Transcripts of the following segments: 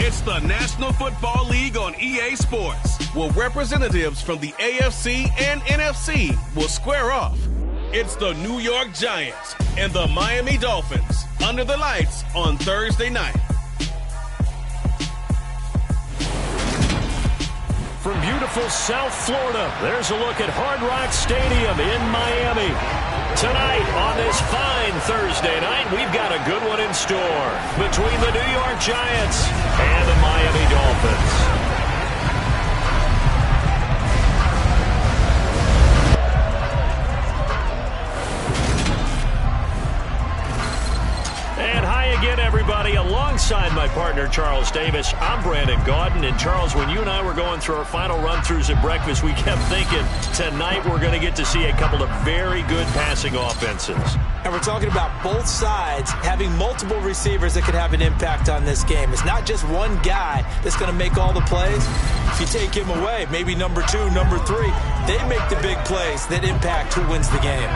It's the National Football League on EA Sports, where representatives from the AFC and NFC will square off. It's the New York Giants and the Miami Dolphins under the lights on Thursday night. From beautiful South Florida, there's a look at Hard Rock Stadium in Miami. Tonight, on this fine Thursday night, we've got a good one in store between the New York Giants and the Miami Dolphins. Again, everybody, alongside my partner, Charles Davis, I'm Brandon Gaudin. And, Charles, when you and I were going through our final run-throughs at breakfast, we kept thinking tonight we're going to get to see a couple of very good passing offenses. And we're talking about both sides having multiple receivers that can have an impact on this game. It's not just one guy that's going to make all the plays. If you take him away, maybe number 2, number 3, they make the big plays that impact who wins the game.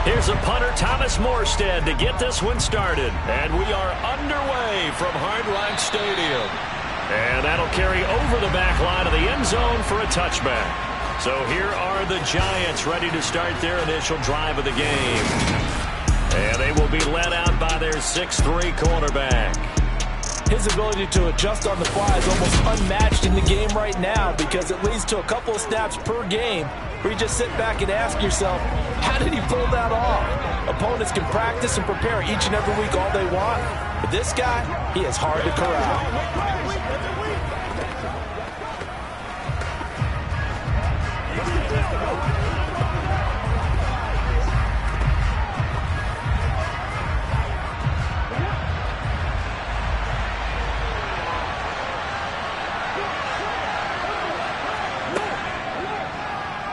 Here's a punter, Thomas Morstead, to get this one started. And we are underway from Hard Rock Stadium. And that'll carry over the back line of the end zone for a touchback. So here are the Giants ready to start their initial drive of the game. And they will be led out by their 6'3" quarterback. His ability to adjust on the fly is almost unmatched in the game right now because it leads to a couple of snaps per game where you just sit back and ask yourself, how did he pull that off? Opponents can practice and prepare each and every week all they want, but this guy, he is hard to corral.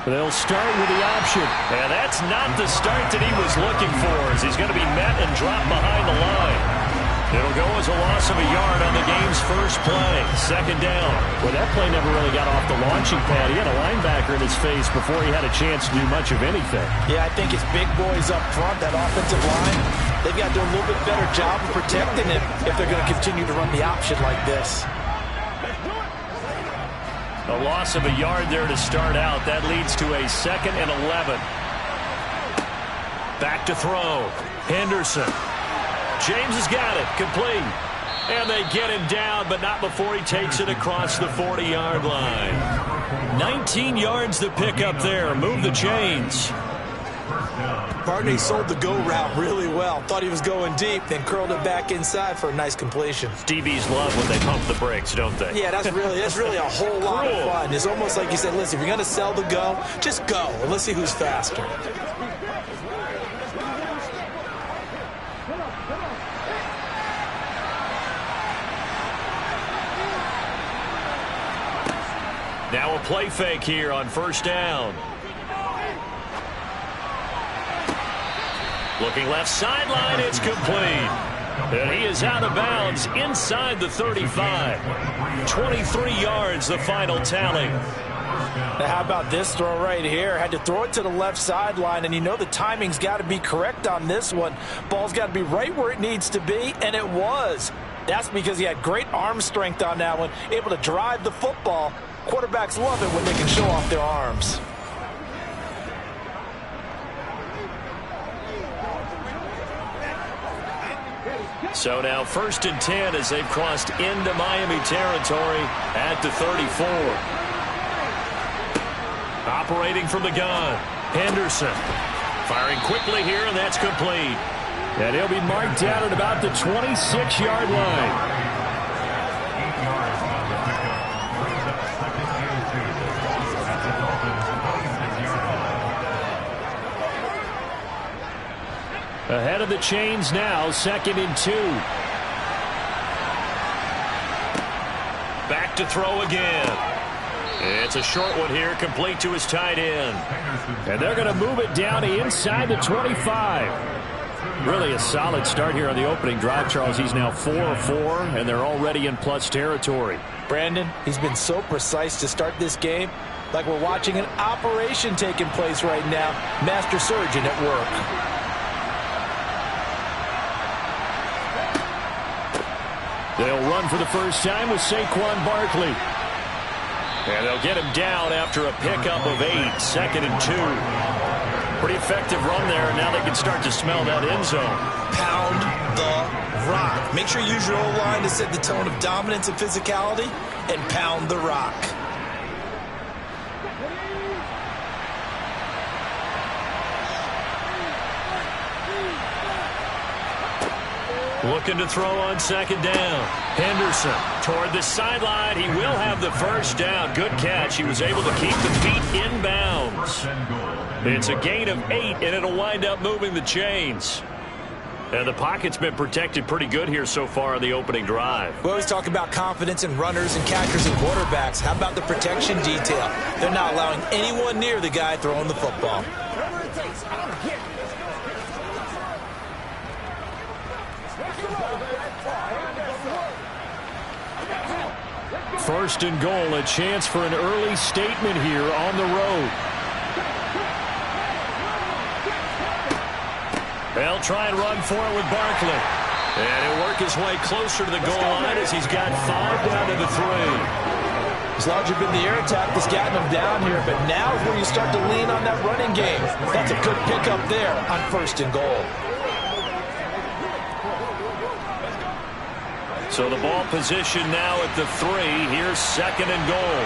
They'll start with the option. And that's not the start that he was looking for, as he's going to be met and dropped behind the line. It'll go as a loss of a yard on the game's first play. Second down. Well, that play never really got off the launching pad. He had a linebacker in his face before he had a chance to do much of anything. Yeah, I think it's big boys up front, that offensive line. They've got to do a little bit better job of protecting him if they're going to continue to run the option like this. A loss of a yard there to start out. That leads to a 2nd and 11. Back to throw. Henderson. James has got it. Complete. And they get him down, but not before he takes it across the 40-yard line. 19 yards to pick up there. Move the chains. Barney sold the go route really well. Thought he was going deep, then curled it back inside for a nice completion. DBs love when they pump the brakes, don't they? Yeah, that's really a whole lot of fun. It's almost like you said, listen, if you're going to sell the go, just go, and let's see who's faster. Now a play fake here on first down. Looking left sideline, it's complete. And he is out of bounds inside the 35. 23 yards, the final tally. Now how about this throw right here? Had to throw it to the left sideline, and you know the timing's got to be correct on this one. Ball's got to be right where it needs to be, and it was. That's because he had great arm strength on that one, able to drive the football. Quarterbacks love it when they can show off their arms. So now 1st and 10 as they've crossed into Miami territory at the 34. Operating from the gun, Henderson. Firing quickly here, and that's complete. And he'll be marked down at about the 26-yard line. Ahead of the chains now, 2nd and 2. Back to throw again. It's a short one here, complete to his tight end. And they're going to move it down to inside the 25. Really a solid start here on the opening drive, Charles. He's now 4 of 4, and they're already in plus territory. Brandon, he's been so precise to start this game, like we're watching an operation taking place right now. Master surgeon at work. They'll run for the first time with Saquon Barkley. And they'll get him down after a pickup of 8, 2nd and 2. Pretty effective run there, and now they can start to smell that end zone. Pound the rock. Make sure you use your O-line to set the tone of dominance and physicality, and pound the rock. Looking to throw on 2nd down. Henderson toward the sideline. He will have the first down. Good catch. He was able to keep the feet in bounds. It's a gain of 8, and it'll wind up moving the chains. And the pocket's been protected pretty good here so far on the opening drive. We always talk about confidence in runners and catchers and quarterbacks. How about the protection detail? They're not allowing anyone near the guy throwing the football. First and goal, a chance for an early statement here on the road. They'll try and run for it with Barkley. And he'll work his way closer to the goal line as he's got 5 down to the 3. It's largely been the air attack that's gotten him down here, but now is where you start to lean on that running game. That's a good pickup there on 1st and goal. So the ball position now at the 3. Here's 2nd and goal.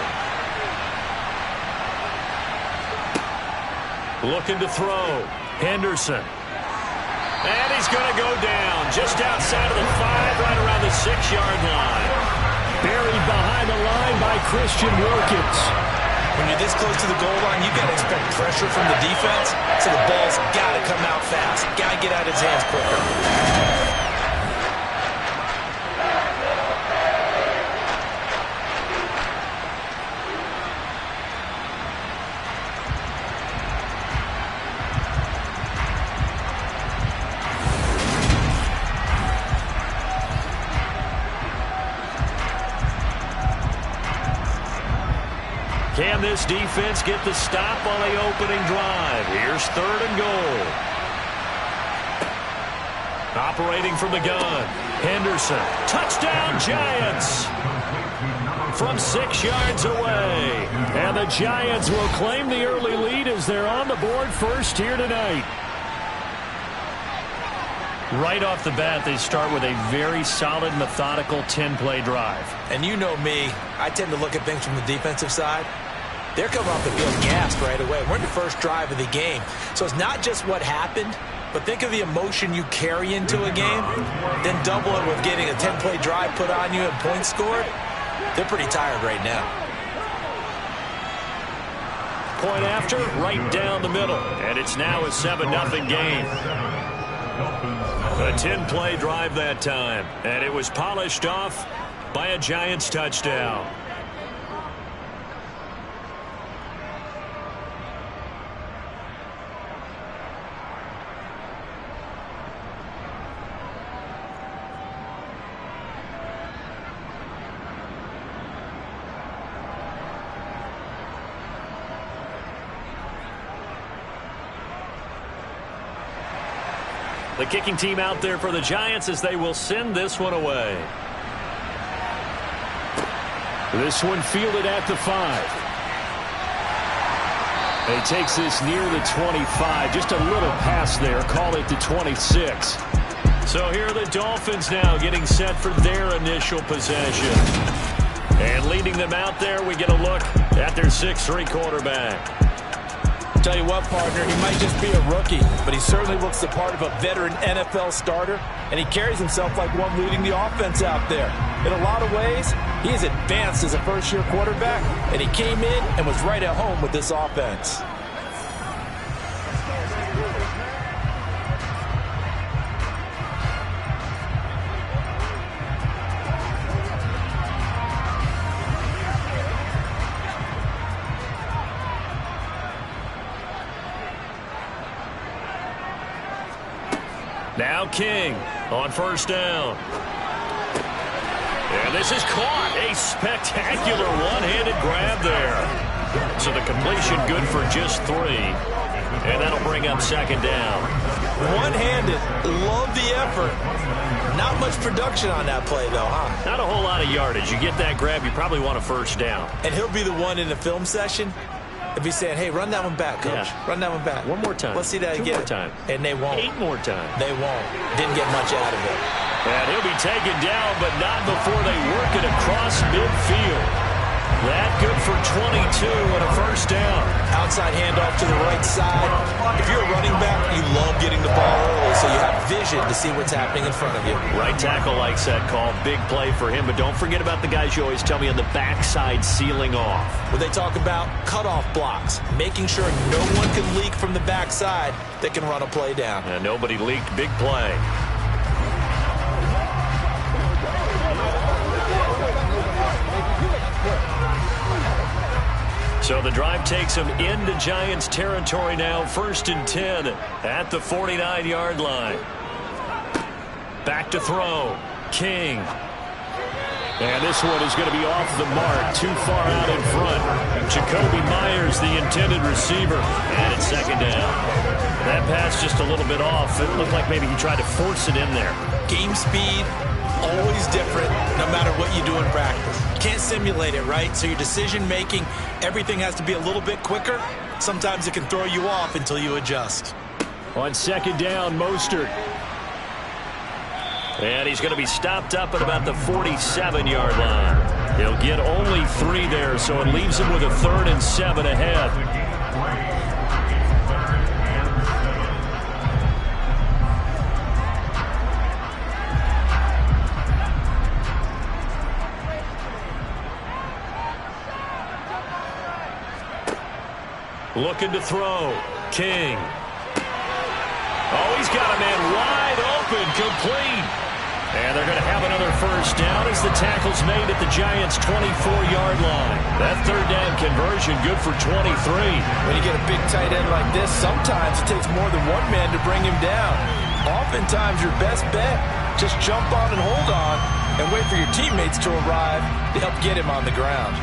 Looking to throw. Henderson. And he's going to go down just outside of the 5, right around the 6-yard line. Buried behind the line by Christian Wilkins. When you're this close to the goal line, you've got to expect pressure from the defense, so the ball's got to come out fast. Got to get out of his hands quicker. Can this defense get the stop on the opening drive? Here's 3rd and goal. Operating from the gun. Henderson. Touchdown, Giants. From 6 yards away. And the Giants will claim the early lead as they're on the board first here tonight. Right off the bat, they start with a very solid, methodical 10-play drive. And you know me, I tend to look at things from the defensive side. They're coming off the field gassed right away. We're in the first drive of the game. So it's not just what happened, but think of the emotion you carry into a game, then double it with getting a 10-play drive put on you and points scored. They're pretty tired right now. Point after, right down the middle. And it's now a 7-0 game. A 10-play drive that time. And it was polished off by a Giants touchdown. The kicking team out there for the Giants as they will send this one away. This one fielded at the 5. He takes this near the 25. Just a little pass there. Call it the 26. So here are the Dolphins now getting set for their initial possession. And leading them out there, we get a look at their 6'3" quarterback. Tell you what, partner, he might just be a rookie, but he certainly looks the part of a veteran NFL starter, and he carries himself like one leading the offense out there. In a lot of ways, he is advanced as a first-year quarterback, and he came in and was right at home with this offense. Now King on first down. And this is caught. A spectacular one-handed grab there. So the completion good for just 3. And that'll bring up second down. One-handed. Love the effort. Not much production on that play, though, huh? Not a whole lot of yardage. You get that grab, you probably want a first down. And he'll be the one in the film session if he's saying, hey, run that one back, coach. Yeah. Run that one back. One more time. Let's see that 2 again. more time. And they won't. 8 more times. They won't. Didn't get much out of it. And he'll be taken down, but not before they work it across midfield. That good for 22 and a first down. Outside handoff to the right side. If you're a running back, you love getting the ball early so you have vision to see what's happening in front of you. Right tackle likes that call. Big play for him, but don't forget about the guys you always tell me on the backside sealing off. When they talk about cutoff blocks, making sure no one can leak from the backside that can run a play down. And nobody leaked. Big play. So the drive takes him into Giants territory now. 1st and 10 at the 49-yard line. Back to throw. King. And this one is going to be off the mark. Too far out in front. Jacoby Myers, the intended receiver. And it's second down. That pass just a little bit off. It looked like maybe he tried to force it in there. Game speed, always different, no matter what you do in practice. You can't simulate it, right? So your decision-making, everything has to be a little bit quicker. Sometimes it can throw you off until you adjust. On second down, Mostert. And he's going to be stopped up at about the 47-yard line. He'll get only 3 there, so it leaves him with a 3rd and 7 ahead. Looking to throw. King. Oh, he's got a man wide open, complete. And they're going to have another first down as the tackle's made at the Giants' 24-yard line. That 3rd down conversion good for 23. When you get a big tight end like this, sometimes it takes more than one man to bring him down. Oftentimes, your best bet, just jump on and hold on and wait for your teammates to arrive to help get him on the ground.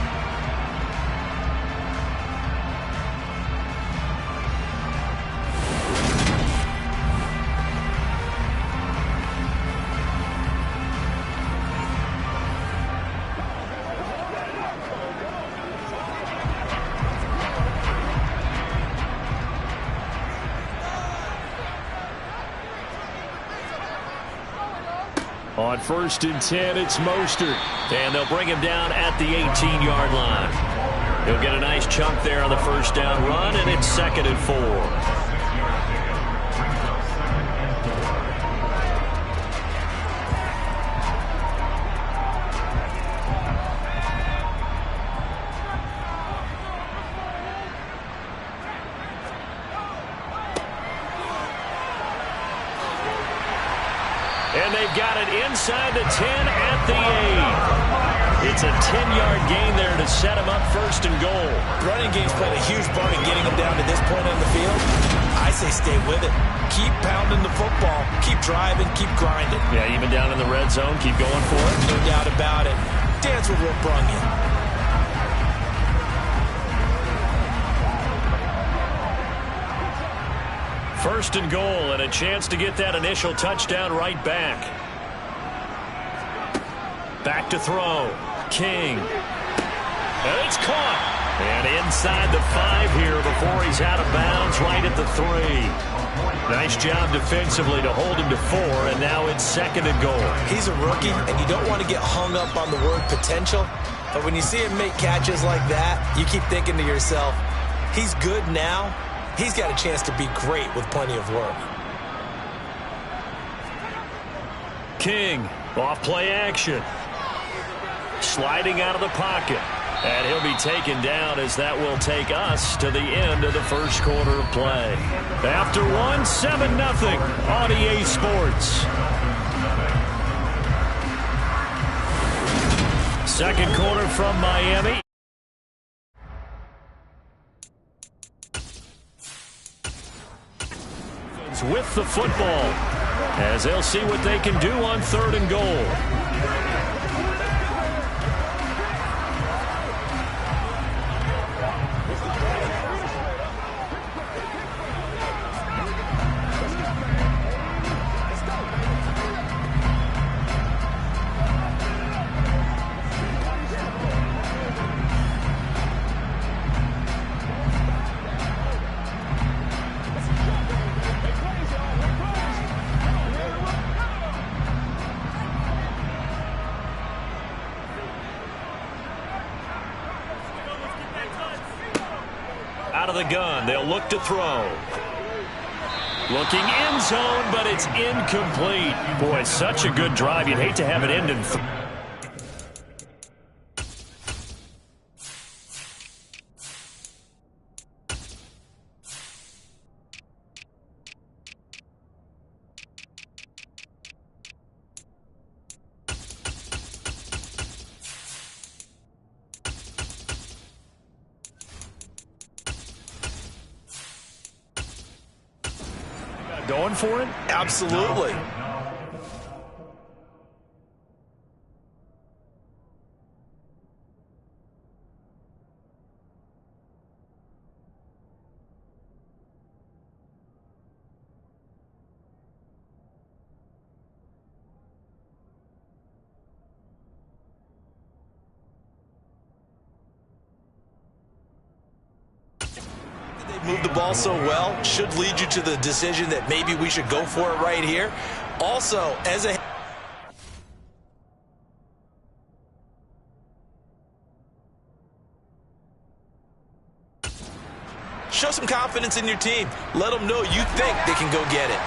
On 1st and 10, it's Mostert. And they'll bring him down at the 18-yard line. He'll get a nice chunk there on the first down run, and it's 2nd and 4. And they've got it inside the 10 at the 8. It's a 10-yard gain there to set him up 1st and goal. Running game's played a huge part in getting him down to this point on the field. I say stay with it. Keep pounding the football. Keep driving. Keep grinding. Yeah, even down in the red zone, keep going for it. No doubt about it. Dance with what brung you. First and goal, and a chance to get that initial touchdown right back. Back to throw. King. And it's caught. And inside the 5 here before he's out of bounds, right at the 3. Nice job defensively to hold him to 4, and now it's 2nd and goal. He's a rookie, and you don't want to get hung up on the word potential. But when you see him make catches like that, you keep thinking to yourself, he's good now, he's got a chance to be great with plenty of work. King, off play action. Sliding out of the pocket. And he'll be taken down as that will take us to the end of the first quarter of play. After one, 7-0 on EA Sports. Second quarter from Miami. With the football as they'll see what they can do on 3rd and goal. Out of the gun, they'll look to throw. Looking end zone, but it's incomplete. Boy, such a good drive. You'd hate to have it end in going for it? Absolutely. Move the ball so well should lead you to the decision that maybe we should go for it right here. Also, as a show some confidence in your team. Let them know you think they can go get it.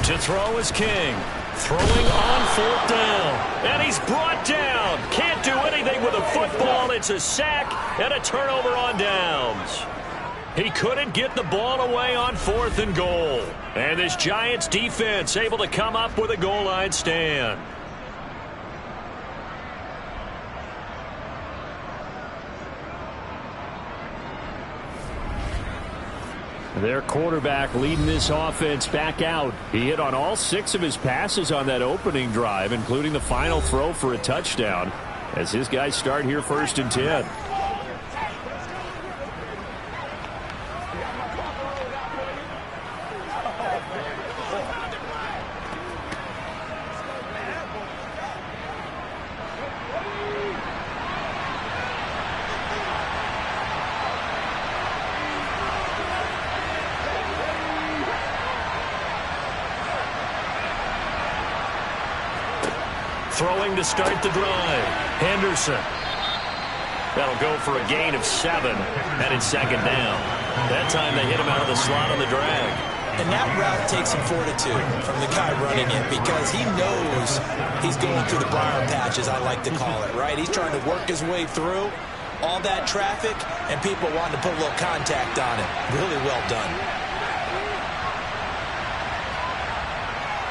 To throw is King. Throwing on 4th down. And he's brought down. Can't do anything with a football. It's a sack and a turnover on downs. He couldn't get the ball away on 4th and goal. And this Giants defense able to come up with a goal line stand. Their quarterback leading this offense back out. He hit on all 6 of his passes on that opening drive, including the final throw for a touchdown, as his guys start here 1st and 10. Throwing to start the drive. Henderson. That'll go for a gain of 7. And it's 2nd down. That time they hit him out of the slot on the drag. And that route takes some fortitude from the guy running it because he knows he's going through the briar patch, as I like to call it, right? He's trying to work his way through all that traffic and people wanting to put a little contact on it. Really well done.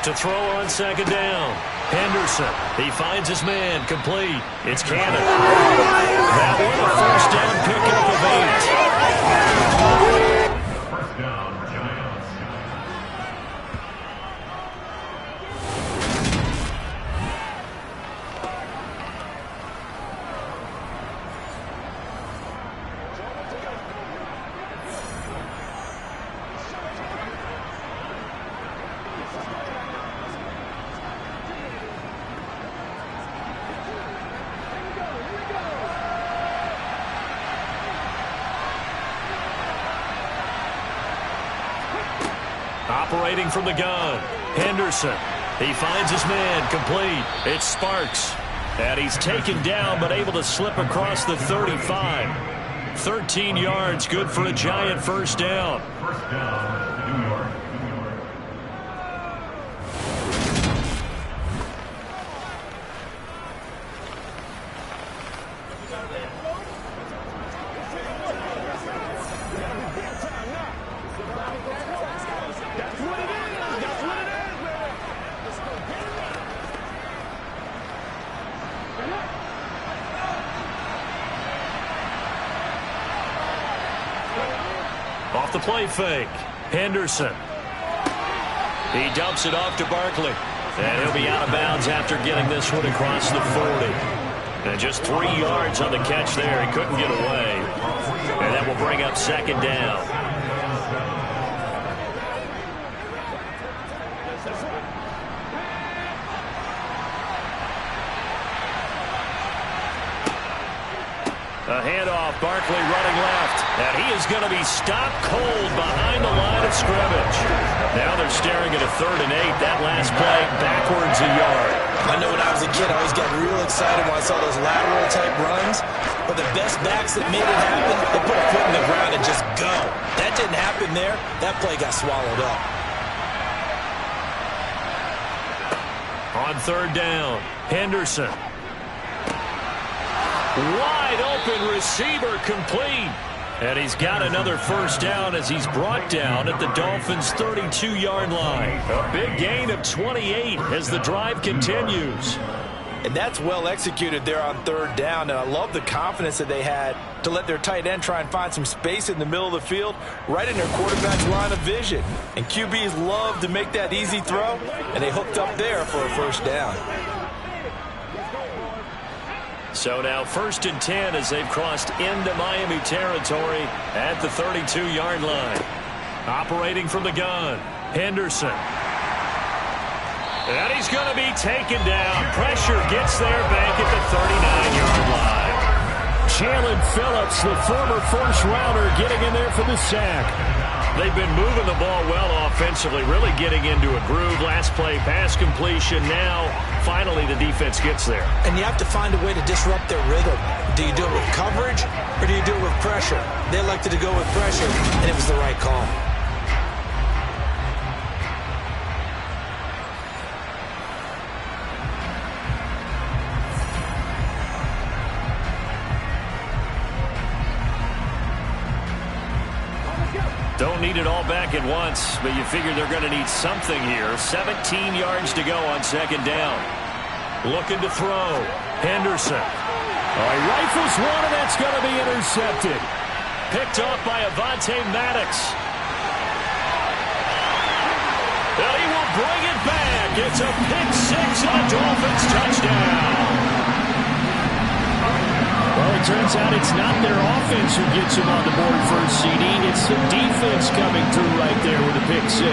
To throw on 2nd down. Henderson, he finds his man, complete. It's Cannon. That one a 1st down pickup of 8. First down, Giants. Operating from the gun. Henderson. He finds his man, complete. It's Sparks. And he's taken down but able to slip across the 35. 13 yards, good for a Giant first down. First down, New York. Off the play fake, Henderson. He dumps it off to Barkley. And he'll be out of bounds after getting this one across the 40. And just 3 yards on the catch there. He couldn't get away. And that will bring up second down. A handoff, Barkley running left. And he is going to be stopped cold behind the line of scrimmage. Now they're staring at a 3rd and 8. That last play backwards a yard. I know when I was a kid, I always got real excited when I saw those lateral-type runs. But the best backs that made it happen, they put a foot in the ground and just go. That didn't happen there. That play got swallowed up. On 3rd down, Henderson. Wide open receiver complete. And he's got another first down as he's brought down at the Dolphins' 32-yard line. A big gain of 28 as the drive continues. And that's well executed there on 3rd down. And I love the confidence that they had to let their tight end try and find some space in the middle of the field, right in their quarterback's line of vision. And QBs love to make that easy throw, and they hooked up there for a first down. So now 1st and 10 as they've crossed into Miami territory at the 32-yard line. Operating from the gun, Henderson. And he's going to be taken down. Pressure gets there back at the 39-yard line. Jalen Phillips, the former first-rounder, getting in there for the sack. They've been moving the ball well offensively, really getting into a groove. Last play, pass completion. Now, finally, the defense gets there. And you have to find a way to disrupt their rhythm. Do you do it with coverage, or do you do it with pressure? They elected to go with pressure, and it was the right call. Don't need it all back at once, but you figure they're going to need something here. 17 yards to go on 2nd down. Looking to throw. Henderson. Oh, he rifles one, and that's going to be intercepted. Picked off by Avonte Maddox. And he will bring it back. It's a pick 6 and a Dolphins touchdown. Well, it turns out it's not their offense who gets them on the board first, CD. It's the defense coming through right there with a pick 6.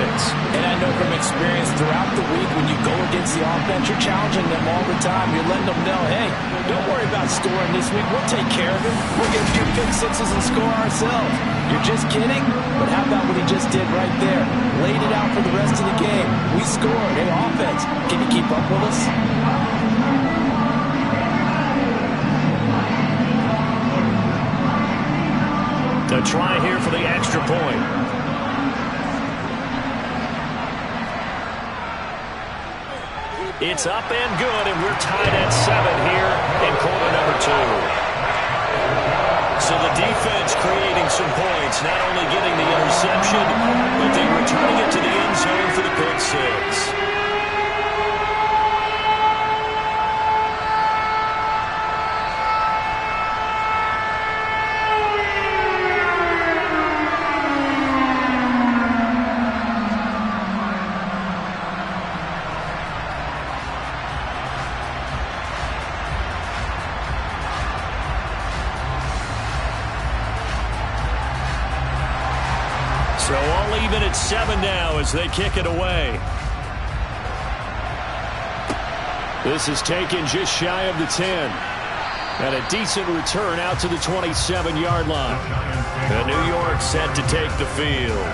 And I know from experience throughout the week when you go against the offense, you're challenging them all the time. You're letting them know, hey, don't worry about scoring this week. We'll take care of it. We'll get a few pick 6s and score ourselves. You're just kidding? But how about what he just did right there? Laid it out for the rest of the game. We scored. Hey, offense, can you keep up with us? A try here for the extra point. It's up and good, and we're tied at 7 here in quarter number 2. So the defense creating some points, not only getting the interception, but then returning it to the end zone for the pick 6. So all even at 7 now as they kick it away. This is taken just shy of the 10. And a decent return out to the 27-yard line. And New York set to take the field.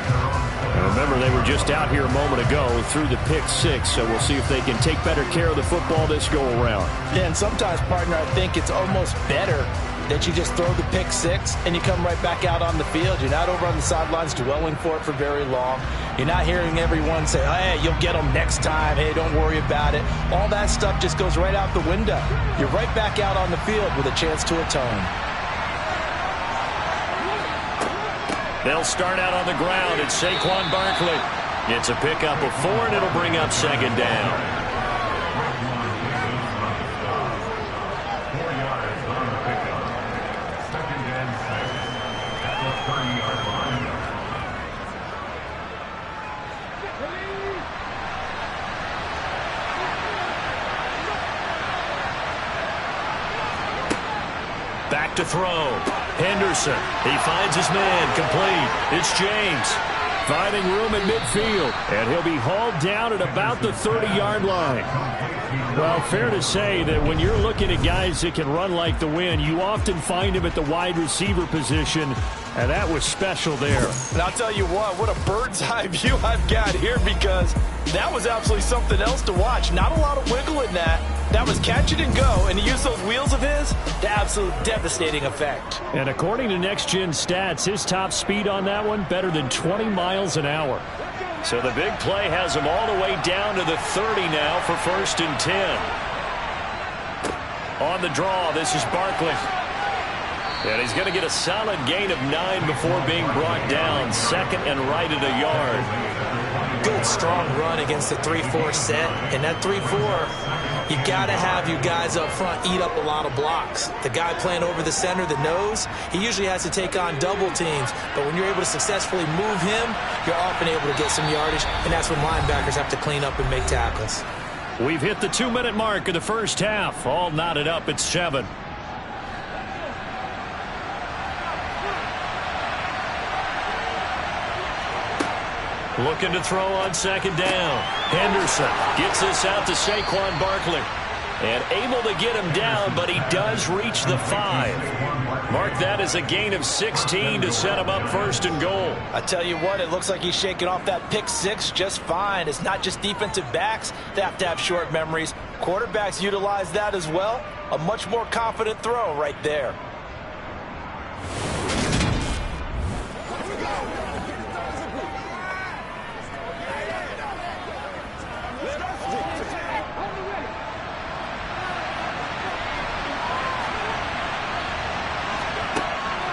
And remember, they were just out here a moment ago through the pick six, so we'll see if they can take better care of the football this go-around. Yeah, and sometimes, partner, I think it's almost better that you just throw the pick six and you come right back out on the field. You're not over on the sidelines dwelling for it for very long. You're not hearing everyone say, hey, you'll get them next time. Hey, don't worry about it. All that stuff just goes right out the window. You're right back out on the field with a chance to atone. They'll start out on the ground. It's Saquon Barkley. It's a pickup of 4, and it'll bring up second down. 4 yards on the pickup. Second and 6 at the 30-yard line. Back to throw. Henderson. He finds his man. Complete. It's James. Finding room in midfield. And he'll be hauled down at about the 30-yard line. Well, fair to say that when you're looking at guys that can run like the wind, you often find him at the wide receiver position. And that was special there. And I'll tell you what a bird's eye view I've got here, because that was absolutely something else to watch. Not a lot of wiggle in that. That was catch it and go, and he used those wheels of his to absolute devastating effect. And according to Next Gen Stats, his top speed on that one, better than 20 miles an hour. So the big play has him all the way down to the 30 now for 1st and 10. On the draw, this is Barkley. And he's going to get a solid gain of 9 before being brought down. Second and right at a yard. Good, strong run against the 3-4 set. And that 3-4, you got to have you guys up front eat up a lot of blocks. The guy playing over the center, the nose, he usually has to take on double teams. But when you're able to successfully move him, you're often able to get some yardage. And that's when linebackers have to clean up and make tackles. We've hit the 2-minute mark of the first half. All knotted up at 7. Looking to throw on second down. Henderson gets this out to Saquon Barkley. And able to get him down, but he does reach the 5. Mark that as a gain of 16 to set him up 1st and goal. I tell you what, it looks like he's shaking off that pick six just fine. It's not just defensive backs that have to have short memories. Quarterbacks utilize that as well. A much more confident throw right there.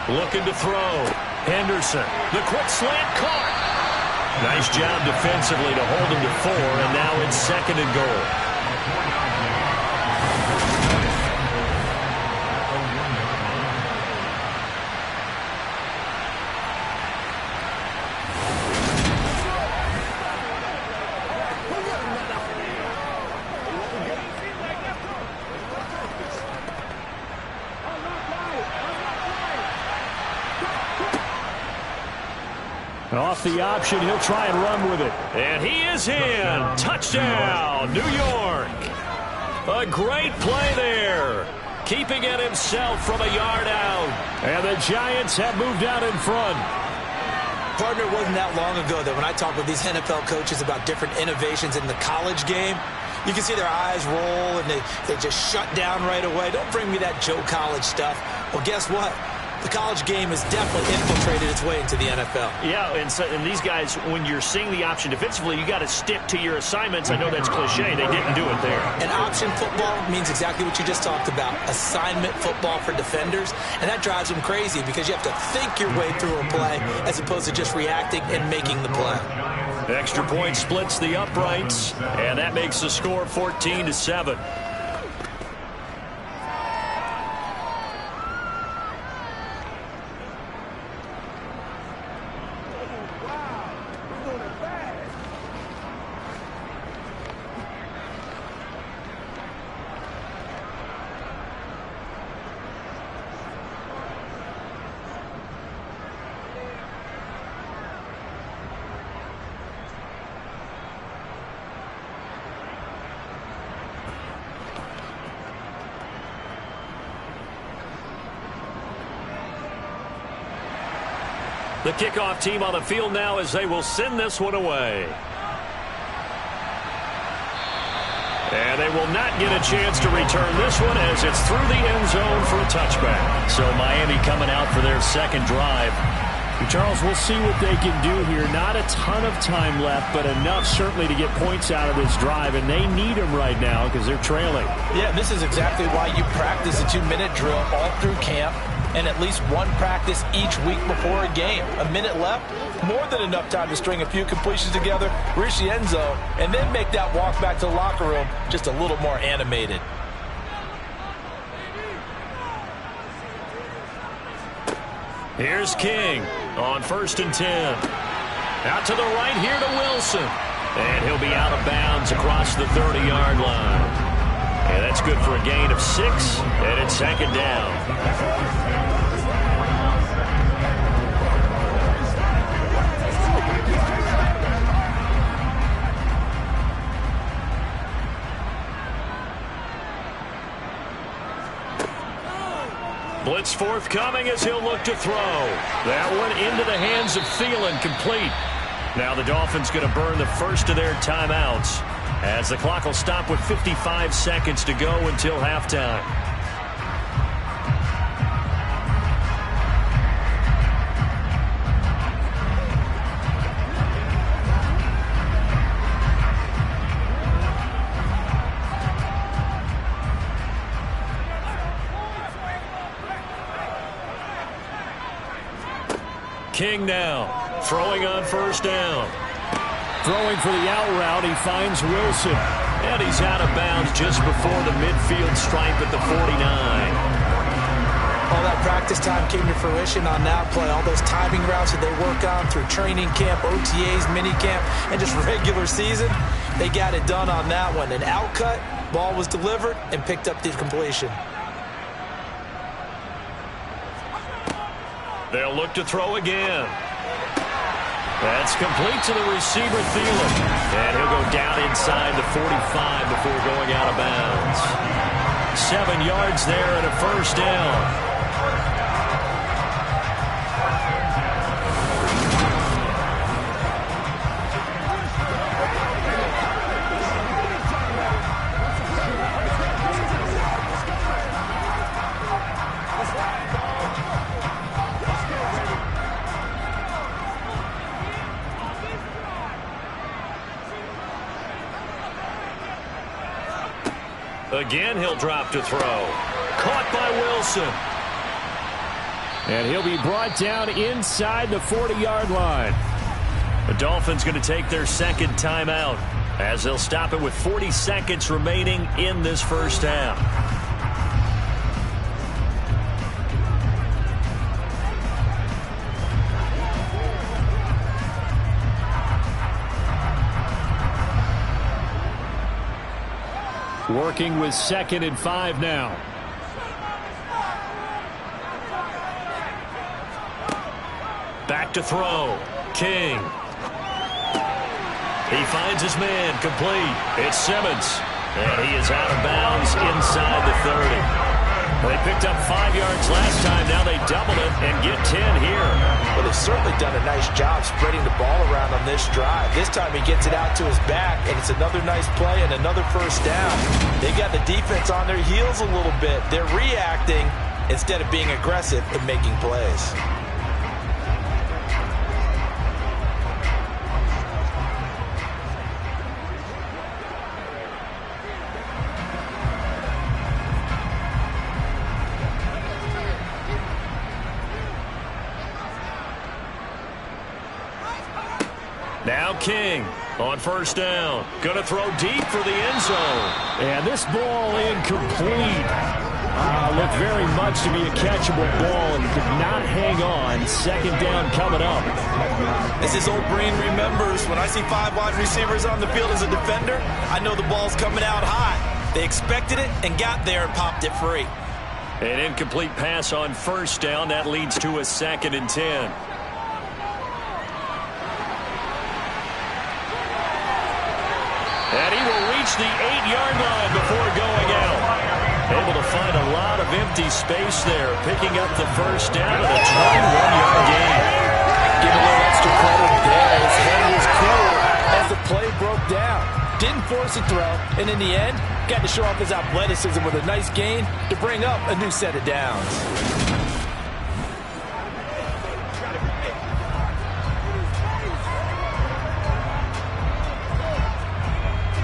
Looking to throw. Henderson. The quick slant caught. Nice job defensively to hold him to 4, and now it's 2nd and goal. Off the option, he'll try and run with it. And he is in. Touchdown, New York. A great play there. Keeping it himself from a yard out. And the Giants have moved out in front. Partner, it wasn't that long ago that when I talk with these NFL coaches about different innovations in the college game, you can see their eyes roll and they just shut down right away. Don't bring me that Joe College stuff. Well, guess what? The college game has definitely infiltrated its way into the NFL. Yeah, and these guys, when you're seeing the option defensively, you got to stick to your assignments. I know that's cliche. They didn't do it there. And option football means exactly what you just talked about, assignment football for defenders. And that drives them crazy because you have to think your way through a play as opposed to just reacting and making the play. Extra point splits the uprights, and that makes the score 14-7. The kickoff team on the field now as they will send this one away. And they will not get a chance to return this one as it's through the end zone for a touchback. So Miami coming out for their second drive. Charles, we'll see what they can do here. Not a ton of time left, but enough certainly to get points out of this drive, and they need them right now because they're trailing. Yeah, this is exactly why you practice a 2-minute drill all through camp and at least one practice each week before a game. A minute left, more than enough time to string a few completions together, reach the end zone, and then make that walk back to the locker room just a little more animated. Here's King on 1st and 10. Out to the right here to Wilson. And he'll be out of bounds across the 30-yard line. And that's good for a gain of 6, and it's 2nd down. Blitz forthcoming as he'll look to throw. That one into the hands of Thielen, complete. Now the Dolphins going to burn the first of their timeouts as the clock will stop with 55 seconds to go until halftime. King now, throwing on 1st down. Throwing for the out route, he finds Wilson. And he's out of bounds just before the midfield stripe at the 49. All that practice time came to fruition on that play. All those timing routes that they work on through training camp, OTAs, minicamp, and just regular season, they got it done on that one. An out cut, ball was delivered, and picked up the completion. They'll look to throw again. That's complete to the receiver, Thielen. And he'll go down inside the 45 before going out of bounds. 7 yards there and a 1st down. Again, he'll drop to throw. Caught by Wilson. And he'll be brought down inside the 40-yard line. The Dolphins going to take their 2nd timeout as they'll stop it with 40 seconds remaining in this first half. Working with 2nd and 5 now. Back to throw. King. He finds his man, complete. It's Simmons. And he is out of bounds inside the 30. They picked up 5 yards last time. Now they doubled it and get 10 here. Well, they've certainly done a nice job spreading the ball around on this drive. This time he gets it out to his back, and it's another nice play and another 1st down. They got the defense on their heels a little bit. They're reacting instead of being aggressive and making plays. Now King on 1st down. Going to throw deep for the end zone. And this ball incomplete. Looked very much to be a catchable ball and could not hang on. 2nd down coming up. As his old brain remembers, when I see 5 wide receivers on the field as a defender, I know the ball's coming out high. They expected it and got there and popped it free. An incomplete pass on 1st down. That leads to a 2nd and 10. And he will reach the 8-yard line before going out. Able to find a lot of empty space there, picking up the 1st down and a 21-yard gain. force a throw, and in the end, got to show off his athleticism with a nice gain to bring up a new set of downs.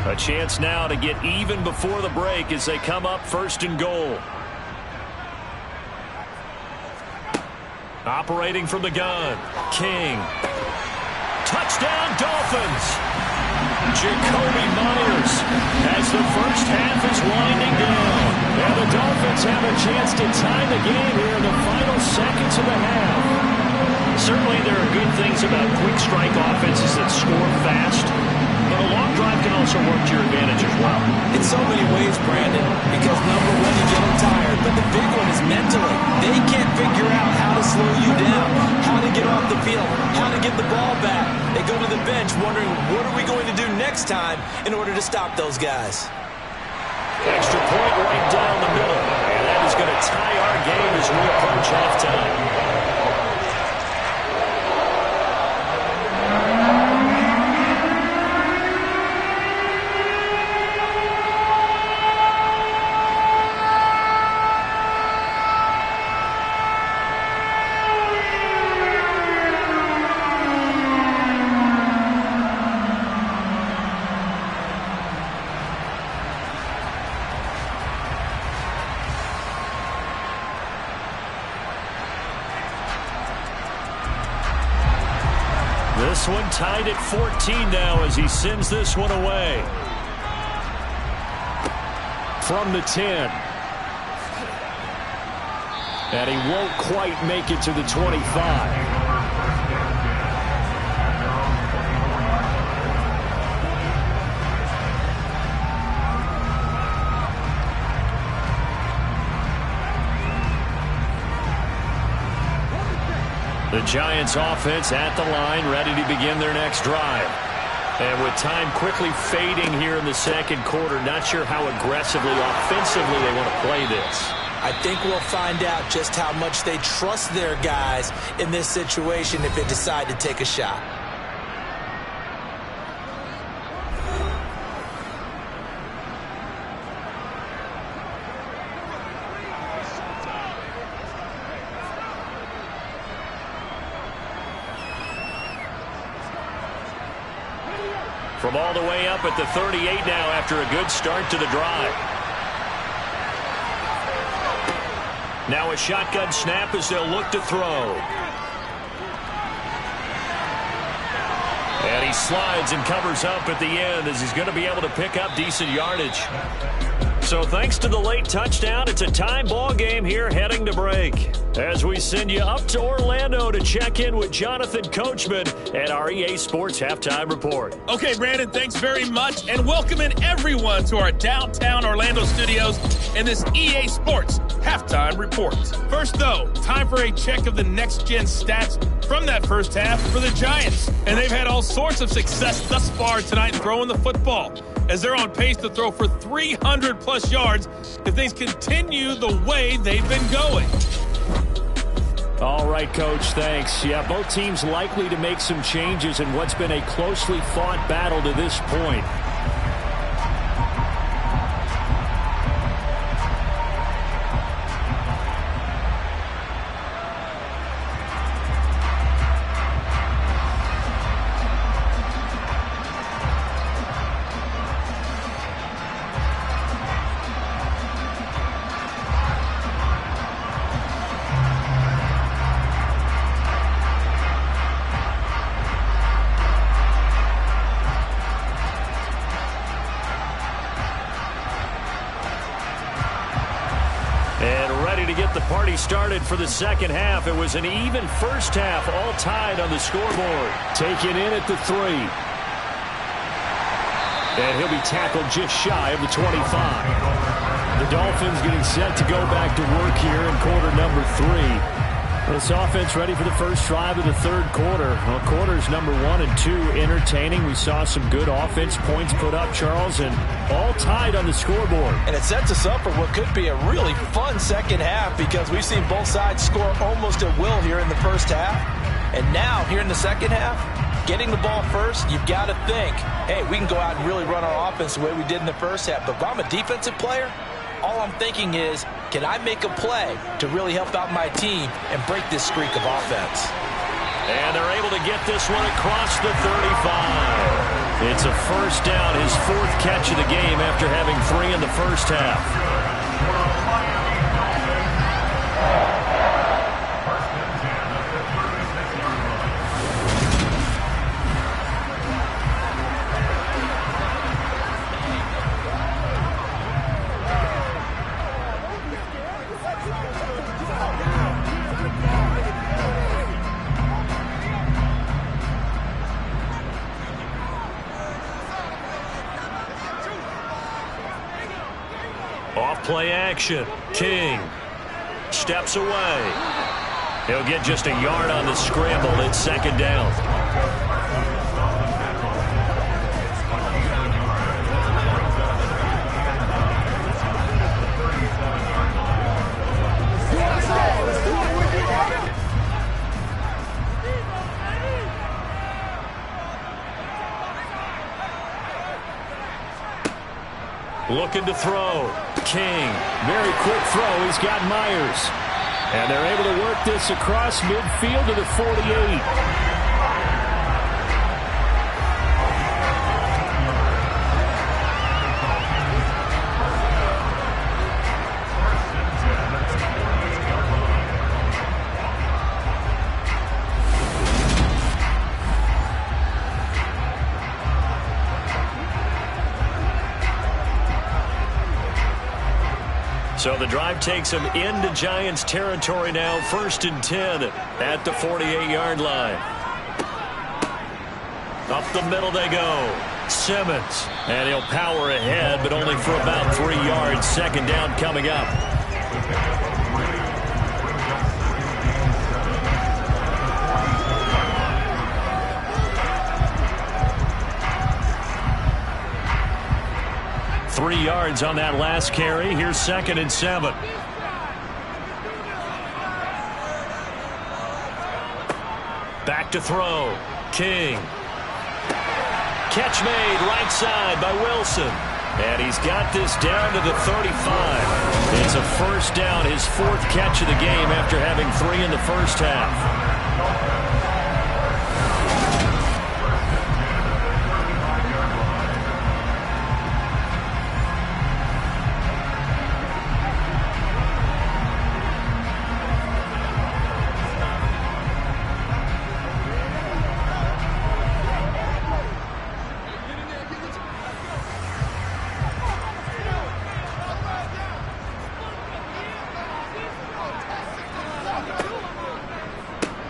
A chance now to get even before the break as they come up 1st and goal. Operating from the gun, King. Touchdown, Dolphins! Jacoby Myers as the first half is winding down. And the Dolphins have a chance to tie the game here in the final seconds of the half. Certainly there are good things about quick strike offenses that score fast, but a long drive can also work to your advantage as well. In so many ways, Brandon, because number one, you get them tired, but the big one is mentally. They can't figure out how to slow you down, how to get off the field, how to get the ball back. They go to the bench wondering, what are we going to do next time in order to stop those guys? Extra point right down the middle, and that is going to tie our game as we approach halftime. This one tied at 14 now as he sends this one away. From the 10. And he won't quite make it to the 25. The Giants offense at the line, ready to begin their next drive. And with time quickly fading here in the second quarter, not sure how aggressively, offensively they want to play this. I think we'll find out just how much they trust their guys in this situation if they decide to take a shot. From all the way up at the 38 now after a good start to the drive. Now a shotgun snap as they'll look to throw. And he slides and covers up at the end as he's going to be able to pick up decent yardage. So thanks to the late touchdown, it's a tie ball game here heading to break. As we send you up to Orlando to check in with Jonathan Coachman at our EA Sports Halftime Report. Okay, Brandon, thanks very much, and welcome in everyone to our downtown Orlando studios in this EA Sports Halftime Report. First, though, time for a check of the next-gen stats from that first half for the Giants. And they've had all sorts of success thus far tonight throwing the football, as they're on pace to throw for 300-plus yards if things continue the way they've been going. All right, Coach, thanks. Yeah, both teams likely to make some changes in what's been a closely fought battle to this point. Started for the second half. It was an even first half, all tied on the scoreboard. Taken in at the 3. And he'll be tackled just shy of the 25. The Dolphins getting set to go back to work here in quarter number 3. This offense ready for the first drive of the third quarter. Well, quarters number 1 and 2 entertaining. We saw some good offense points put up, Charles, and all tied on the scoreboard. And it sets us up for what could be a really fun second half because we've seen both sides score almost at will here in the first half. And now, here in the second half, getting the ball first, you've got to think, hey, we can go out and really run our offense the way we did in the first half. But if I'm a defensive player, all I'm thinking is, can I make a play to really help out my team and break this streak of offense? And they're able to get this one across the 35. It's a first down, his 4th catch of the game after having 3 in the first half. Play action. King steps away. He'll get just a yard on the scramble. It's second down. Looking to throw. King. Very quick throw. He's got Myers. And they're able to work this across midfield to the 48. So the drive takes them into Giants territory now. 1st and 10 at the 48-yard line. Up the middle they go. Simmons. And he'll power ahead, but only for about 3 yards. Second down coming up. Three yards on that last carry. Here's 2nd and 7. Back to throw. King. Catch made right side by Wilson. And he's got this down to the 35. It's a first down, his 4th catch of the game after having 3 in the first half.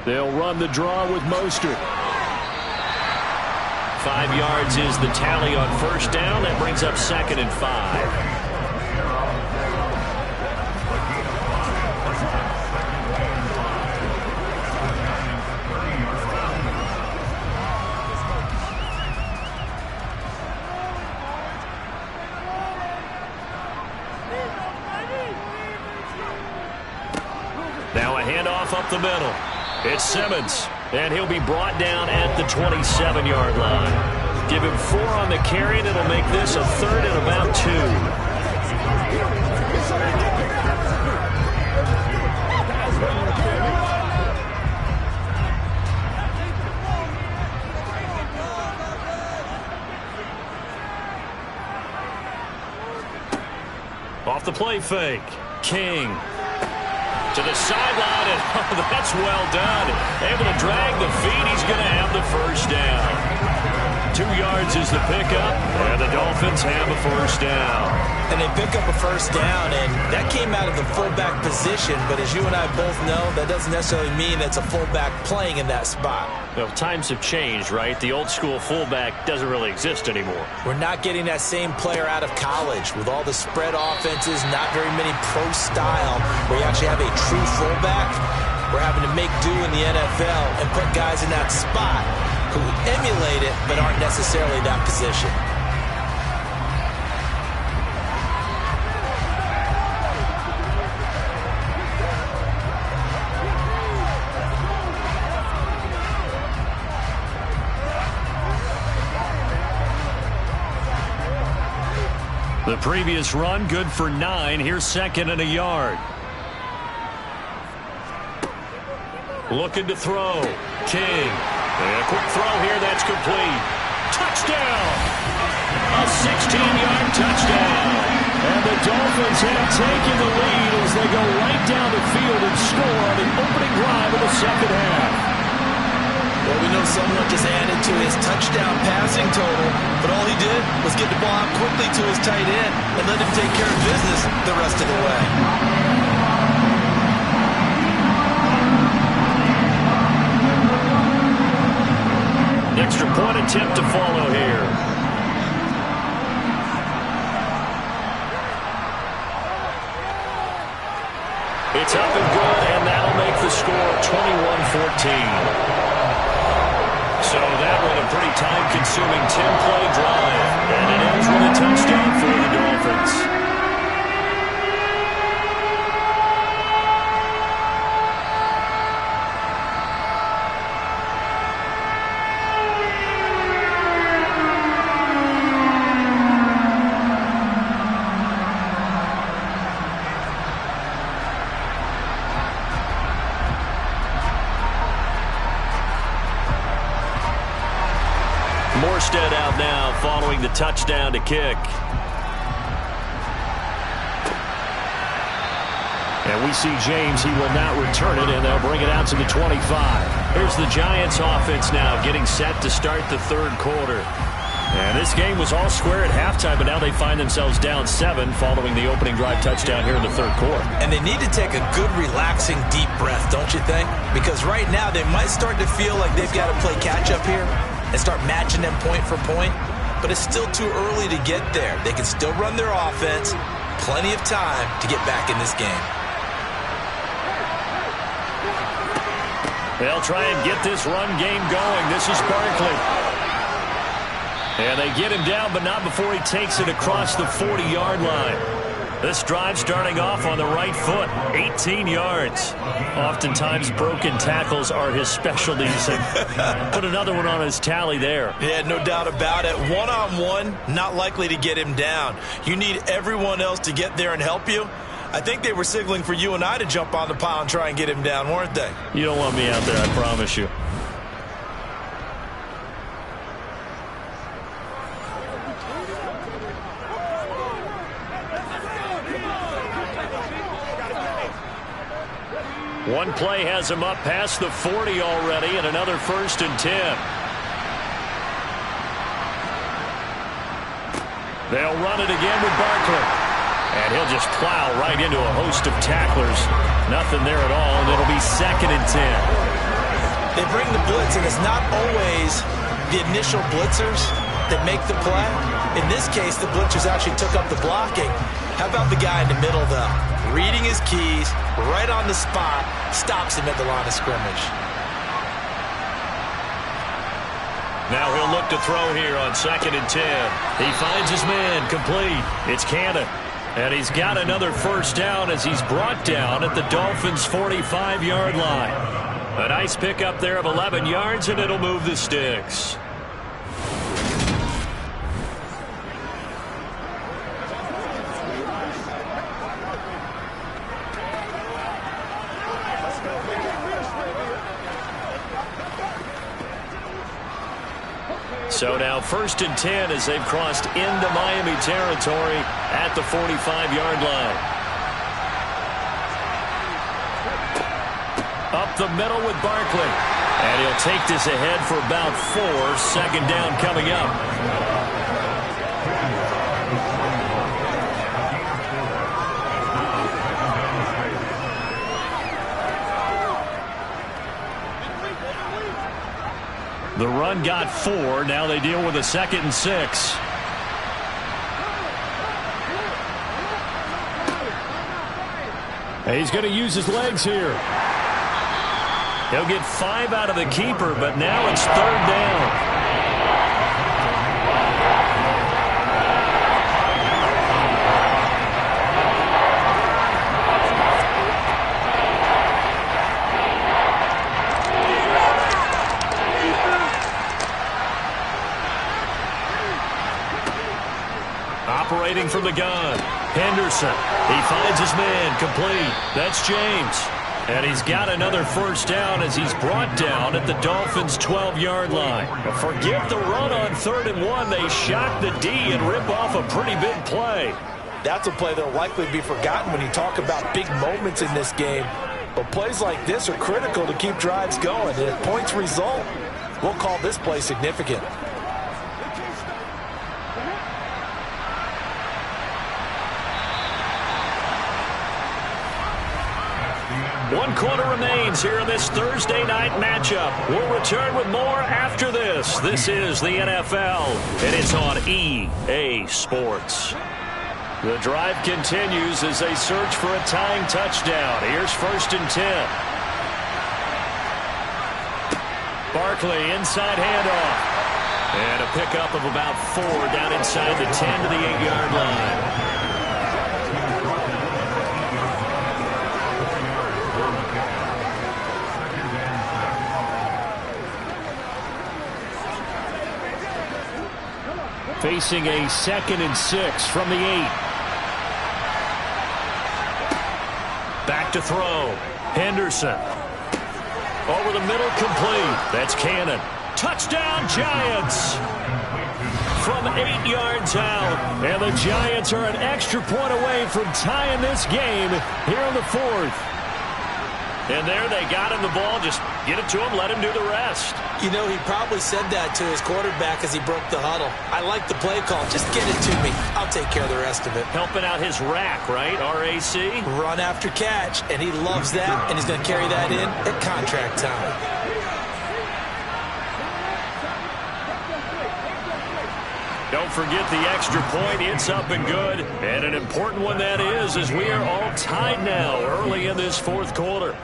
They'll run the draw with Mostert. 5 yards is the tally on first down. That brings up 2nd and 5. Now a handoff up the middle. It's Simmons, and he'll be brought down at the 27-yard line. Give him 4 on the carry, and it'll make this a 3rd and about 2. Off the play fake. King. To the sideline, and oh, that's well done. Able to drag the feet. He's going to have the first down. 2 yards is the pickup, and the Dolphins have a first down. And they pick up a first down, and that came out of the fullback position. But as you and I both know, that doesn't necessarily mean it's a fullback playing in that spot. Well, times have changed, right? The old school fullback doesn't really exist anymore. We're not getting that same player out of college with all the spread offenses, not very many pro style, where you actually have a true fullback. we're having to make do in the NFL and put guys in that spot who emulate it but aren't necessarily that position. The previous run, good for 9. Here's second and a yard. Looking to throw. King. And a quick throw here. That's complete. Touchdown. A 16-yard touchdown. And the Dolphins have taken the lead as they go right down the field and score on the opening drive of the second half. Well, we know someone just added to his touchdown passing total, but all he did was get the ball out quickly to his tight end and let him take care of business the rest of the way. Extra point attempt to follow here. It's up and good, and that'll make the score 21-14. So that was a pretty time-consuming 10-play drive, and it ends with a touchdown for the Dolphins. Morstead out now following the touchdown to kick. And we see James. He will not return it, and they'll bring it out to the 25. Here's the Giants offense now getting set to start the third quarter. And this game was all square at halftime, but now they find themselves down 7 following the opening drive touchdown here in the third quarter. And they need to take a good, relaxing, deep breath, don't you think? Because right now they might start to feel like they've got to play catch-up here and start matching them point for point, but it's still too early to get there. They can still run their offense, plenty of time to get back in this game. They'll try and get this run game going. This is Barkley. And they get him down, but not before he takes it across the 40-yard line. This drive starting off on the right foot, 18 yards. Oftentimes, broken tackles are his specialties. And put another one on his tally there. Yeah, no doubt about it. One-on-one, not likely to get him down. You need everyone else to get there and help you. I think they were signaling for you and I to jump on the pile and try and get him down, weren't they? You don't want me out there, I promise you. One play has him up past the 40 already, and another 1st and 10. They'll run it again with Barkley. And he'll just plow right into a host of tacklers. Nothing there at all, and it'll be 2nd and 10. They bring the blitz, and it's not always the initial blitzers that make the play. In this case, the blitzers actually took up the blocking. How about the guy in the middle, though? Reading his keys, right on the spot, stops him at the line of scrimmage. Now he'll look to throw here on 2nd and 10. He finds his man, complete. It's Cannon. And he's got another first down as he's brought down at the Dolphins' 45-yard line. A nice pickup there of 11 yards, and it'll move the sticks. So now 1st and 10 as they've crossed into Miami territory at the 45-yard line. Up the middle with Barkley. And he'll take this ahead for about 4. 2nd down coming up. The run got 4. Now they deal with a 2nd and 6. He's going to use his legs here. He'll get 5 out of the keeper, but now it's 3rd down. Operating from the gun, Henderson. He finds his man, complete. That's James. And he's got another 1st down as he's brought down at the Dolphins' 12-yard line. But forget the run on 3rd and 1. They shock the D and rip off a pretty big play. That's a play that will likely be forgotten when you talk about big moments in this game. But plays like this are critical to keep drives going. And if points result, we'll call this play significant. 1 quarter remains here in this Thursday night matchup. We'll return with more after this. This is the NFL, and it's on EA Sports. The drive continues as they search for a tying touchdown. Here's 1st and 10. Barkley, inside handoff. And a pickup of about 4 down inside the 10 to the 8-yard line. Facing a 2nd and 6 from the 8. Back to throw. Henderson. Over the middle, complete. That's Cannon. Touchdown, Giants. From 8 yards out. And the Giants are an extra point away from tying this game here in the 4th. And there they got him the ball. Just get it to him, let him do the rest. You know, he probably said that to his quarterback as he broke the huddle. I like the play call. Just get it to me. I'll take care of the rest of it. Helping out his rack, right? RAC? Run after catch, and he loves that, and he's going to carry that in at contract time. Don't forget the extra point. It's up and good. And an important one that is, as we are all tied now early in this 4th quarter.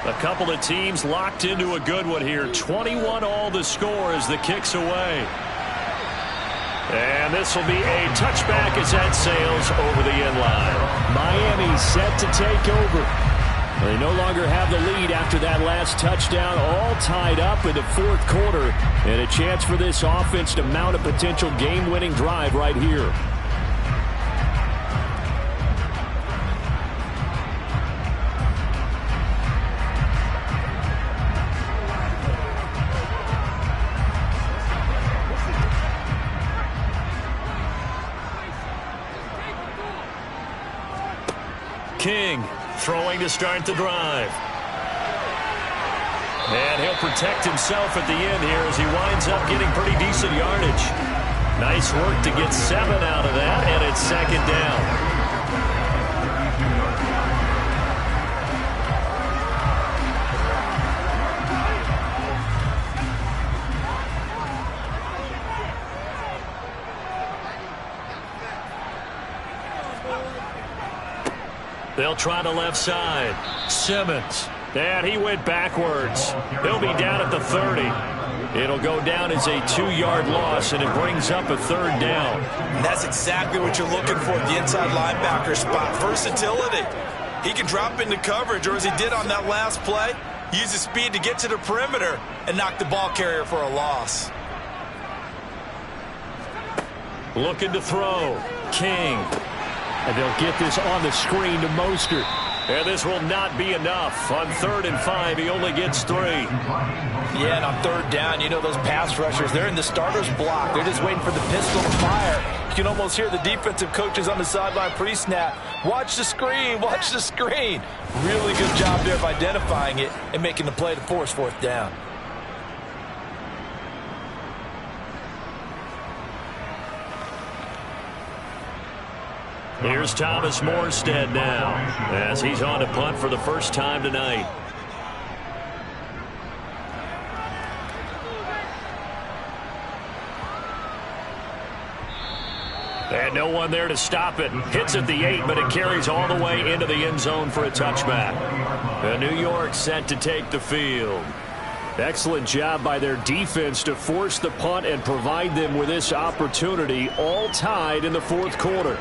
A couple of teams locked into a good one here. 21 all the score as the kick's away. And this will be a touchback as that sails over the end line. Miami set to take over. They no longer have the lead after that last touchdown. All tied up in the 4th quarter. And a chance for this offense to mount a potential game-winning drive right here. King throwing to start the drive. And he'll protect himself at the end here as he winds up getting pretty decent yardage. Nice work to get 7 out of that, and it's 2nd down. They'll try the left side. Simmons. And he went backwards. He'll be down at the 30. It'll go down as a 2-yard loss, and it brings up a 3rd down. And that's exactly what you're looking for at the inside linebacker spot. Versatility. He can drop into coverage, or as he did on that last play, use his speed to get to the perimeter and knock the ball carrier for a loss. Looking to throw. King. And they'll get this on the screen to Mostert. And this will not be enough. On 3rd and 5, he only gets 3. Yeah, and on 3rd down, you know those pass rushers, they're in the starter's block. They're just waiting for the pistol to fire. You can almost hear the defensive coaches on the sideline pre-snap. Watch the screen, watch the screen. Really good job there of identifying it and making the play to force 4th down. Here's Thomas Morstead now as he's on to punt for the first time tonight. And no one there to stop it. Hits at the 8, but it carries all the way into the end zone for a touchback. And New York set to take the field. Excellent job by their defense to force the punt and provide them with this opportunity, all tied in the 4th quarter.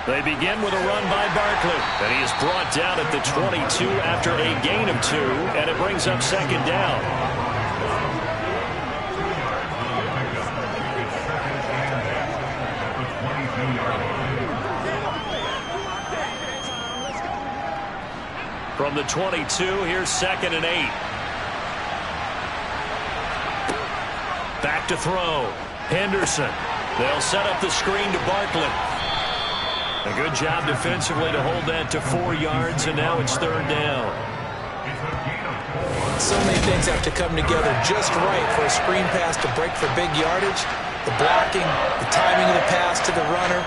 They begin with a run by Barkley, and he is brought down at the 22 after a gain of 2, and it brings up 2nd down. From the 22, here's 2nd and 8. Back to throw. Henderson. They'll set up the screen to Barkley. A good job defensively to hold that to 4 yards, and now it's 3rd down. So many things have to come together just right for a screen pass to break for big yardage. The blocking, the timing of the pass to the runner,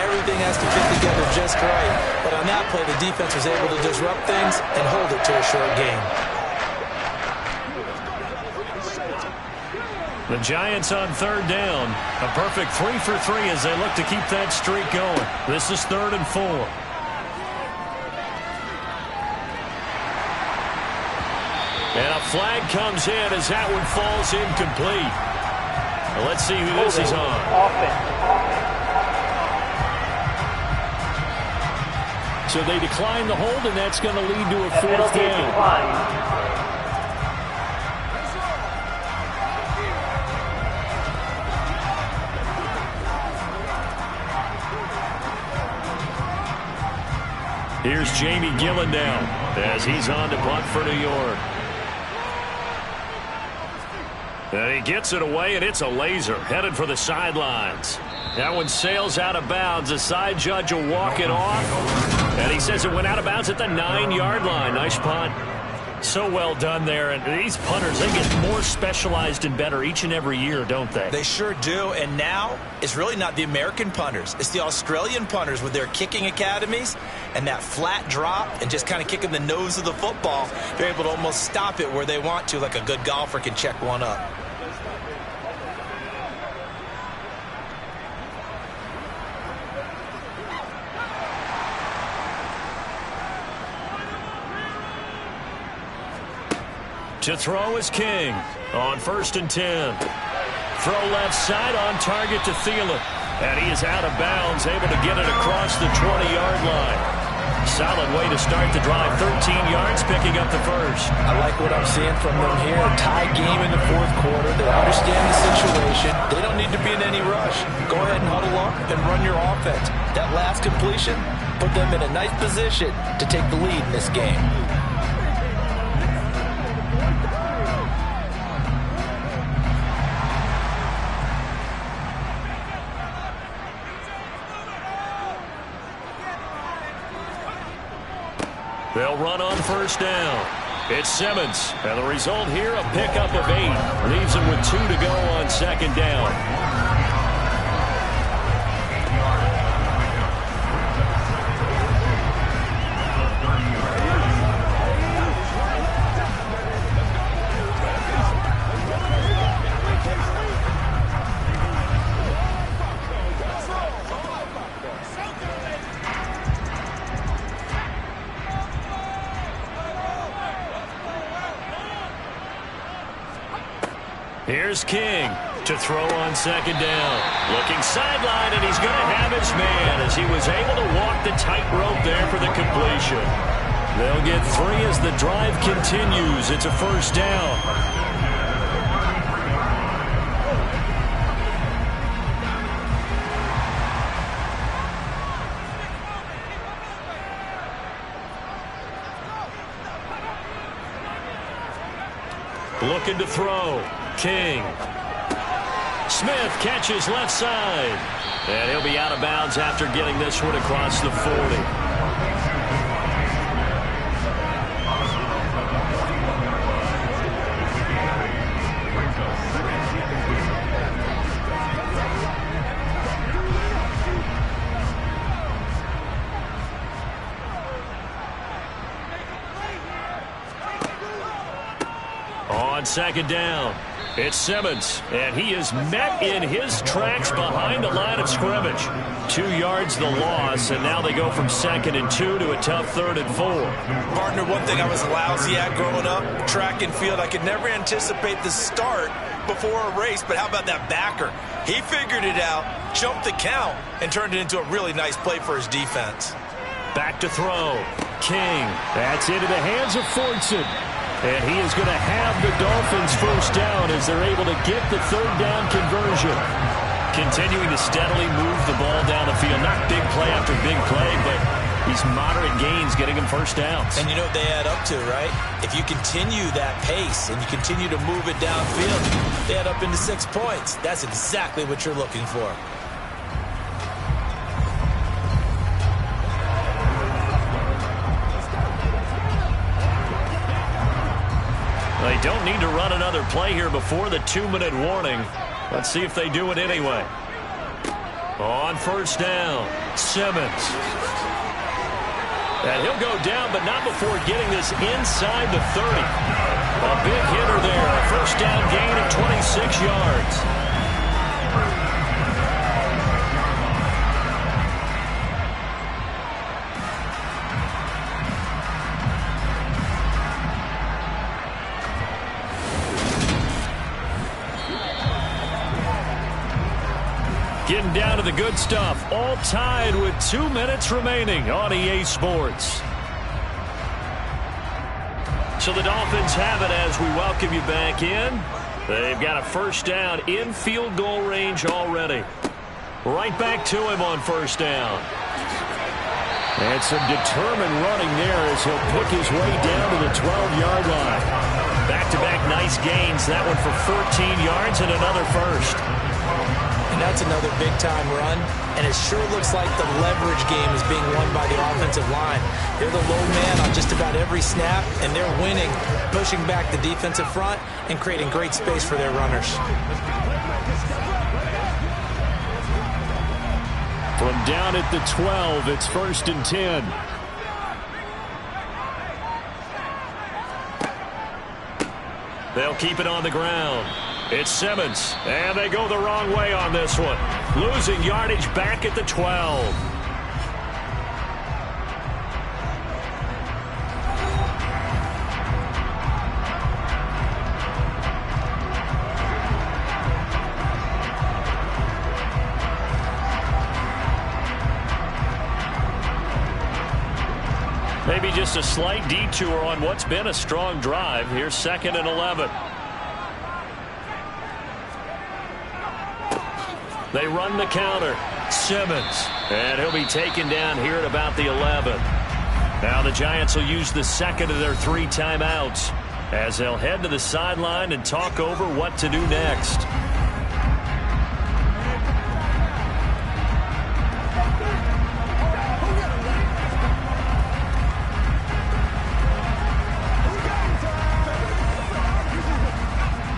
everything has to fit together just right. But on that play, the defense was able to disrupt things and hold it to a short gain. The Giants on 3rd down. A perfect 3 for 3 as they look to keep that streak going. This is 3rd and 4. And a flag comes in as that one falls incomplete. Well, let's see who this is on. So they decline the hold, and that's going to lead to a 4th down. Here's Jamie Gillen now as he's on to punt for New York. And he gets it away, and it's a laser headed for the sidelines. That one sails out of bounds. The side judge will walk it off. And he says it went out of bounds at the 9-yard line. Nice punt. So well done there. And these punters, they get more specialized and better each and every year, don't they? They sure do. And now it's really not the American punters. It's the Australian punters with their kicking academies and that flat drop and just kind of kicking the nose of the football. They're able to almost stop it where they want to, like a good golfer can check one up. To throw is King on 1st and 10. Throw left side on target to Thielen. And he is out of bounds, able to get it across the 20-yard line. Solid way to start the drive. 13 yards, picking up the first. I like what I'm seeing from them here. A tie game in the 4th quarter. They understand the situation. They don't need to be in any rush. Go ahead and huddle up and run your offense. That last completion put them in a nice position to take the lead in this game. They'll run on 1st down. It's Simmons. And the result here, a pickup of 8. Leaves him with 2 to go on 2nd down. Here's King. To throw on second down. Looking sideline, and he's going to have his man as he was able to walk the tightrope there for the completion. They'll get 3 as the drive continues. It's a first down. Looking to throw. King. Smith catches left side. And he'll be out of bounds after getting this one across the 40. On second down, it's Simmons, and he is met in his tracks behind the line of scrimmage. 2 yards the loss, and now they go from 2nd and 2 to a tough 3rd and 4. Partner, one thing I was lousy at growing up, track and field, I could never anticipate the start before a race, but how about that backer? He figured it out, jumped the count, and turned it into a really nice play for his defense. Back to throw. King. That's into the hands of Fortson. And he is going to have the Dolphins first down as they're able to get the 3rd down conversion. Continuing to steadily move the ball down the field. Not big play after big play, but these moderate gains getting him first downs. And you know what they add up to, right? If you continue that pace and you continue to move it downfield, they add up into 6 points. That's exactly what you're looking for. They don't need to run another play here before the 2-minute warning. Let's see if they do it anyway. On first down, Simmons. And he'll go down, but not before getting this inside the 30. A big hitter there. A first down gain of 26 yards. Getting down to the good stuff. All tied with 2 minutes remaining on EA Sports. So the Dolphins have it as we welcome you back in. They've got a first down in field goal range already. Right back to him on first down. And some determined running there as he'll pick his way down to the 12-yard line. Back-to-back nice gains. That one for 14 yards and another first. And that's another big-time run, and it sure looks like the leverage game is being won by the offensive line. They're the low man on just about every snap, and they're winning, pushing back the defensive front and creating great space for their runners. From down at the 12, it's 1st and 10. They'll keep it on the ground. It's Simmons, and they go the wrong way on this one. Losing yardage back at the 12. Maybe just a slight detour on what's been a strong drive. Here's 2nd and 11. They run the counter. Simmons. And he'll be taken down here at about the 11. Now the Giants will use the 2nd of their 3 timeouts as they'll head to the sideline and talk over what to do next.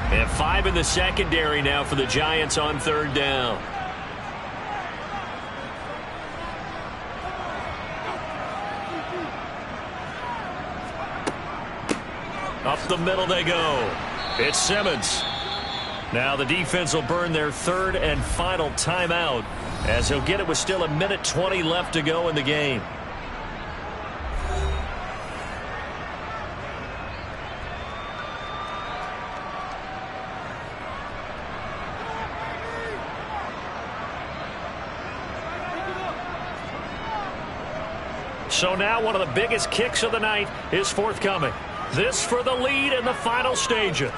And 5 in the secondary now for the Giants on 3rd down. Up the middle they go. It's Simmons. Now the defense will burn their 3rd and final timeout as he'll get it with still 1:20 left to go in the game. So now one of the biggest kicks of the night is forthcoming. This for the lead in the final stages.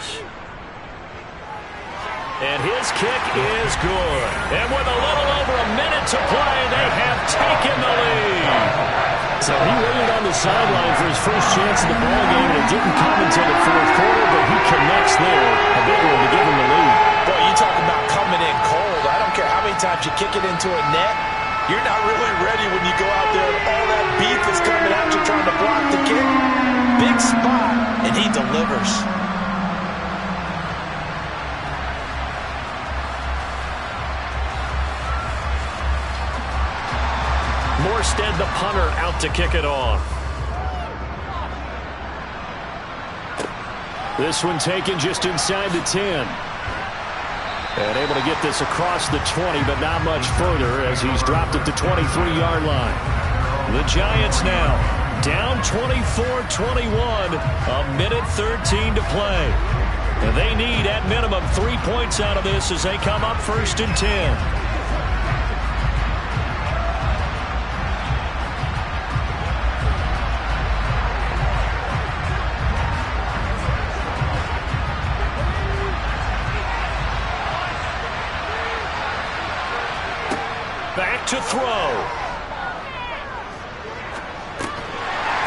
And his kick is good. And with a little over a minute to play, they have taken the lead. So he waited on the sideline for his first chance in the ballgame, and it didn't come until the fourth quarter, but he connects there. A big one to give him the lead. Boy, you talk about coming in cold. I don't care how many times you kick it into a net. You're not really ready when you go out there and all that beef is coming at you trying to block the kick. Big spot, and he delivers. Morstead, the punter, out to kick it off. This one taken just inside the 10. And able to get this across the 20, but not much further as he's dropped it to 23-yard line. The Giants now down 24-21, a minute 13 to play. And they need, at minimum, 3 points out of this as they come up 1st and 10. Back to throw.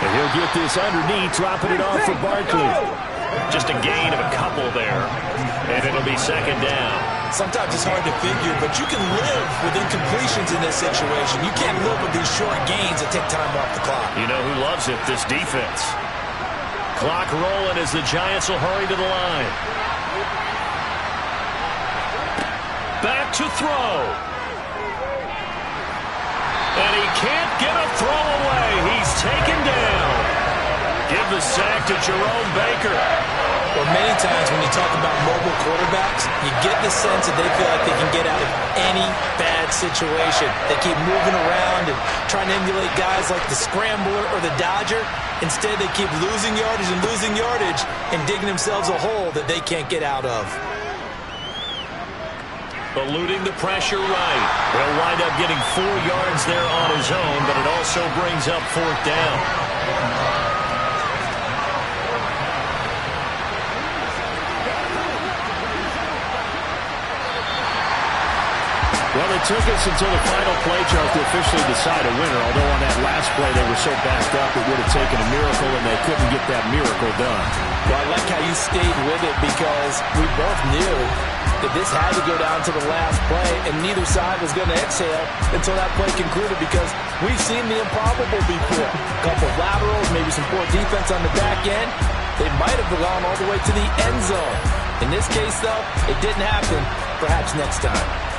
And he'll get this underneath, dropping it off for Barkley. Just a gain of a couple there. And it'll be 2nd down. Sometimes it's hard to figure, but you can live with incompletions in this situation. You can't live with these short gains that take time off the clock. You know who loves it? This defense. Clock rolling as the Giants will hurry to the line. Back to throw. And he can't get a throw away. He's taken down. Give the sack to Jerome Baker. Well, many times when you talk about mobile quarterbacks, you get the sense that they feel like they can get out of any bad situation. They keep moving around and trying to emulate guys like the Scrambler or the Dodger. Instead, they keep losing yardage and digging themselves a hole that they can't get out of. Eluding the pressure right. He'll wind up getting 4 yards there on his own, but it also brings up 4th down. Well, it took us until the final play, Charles, to officially decide a winner. Although on that last play they were so backed up it would have taken a miracle, and they couldn't get that miracle done. Well, I like how you stayed with it because we both knew that this had to go down to the last play, and neither side was going to exhale until that play concluded because we've seen the improbable before. A couple of laterals, maybe some poor defense on the back end. They might have gone all the way to the end zone. In this case, though, it didn't happen. Perhaps next time.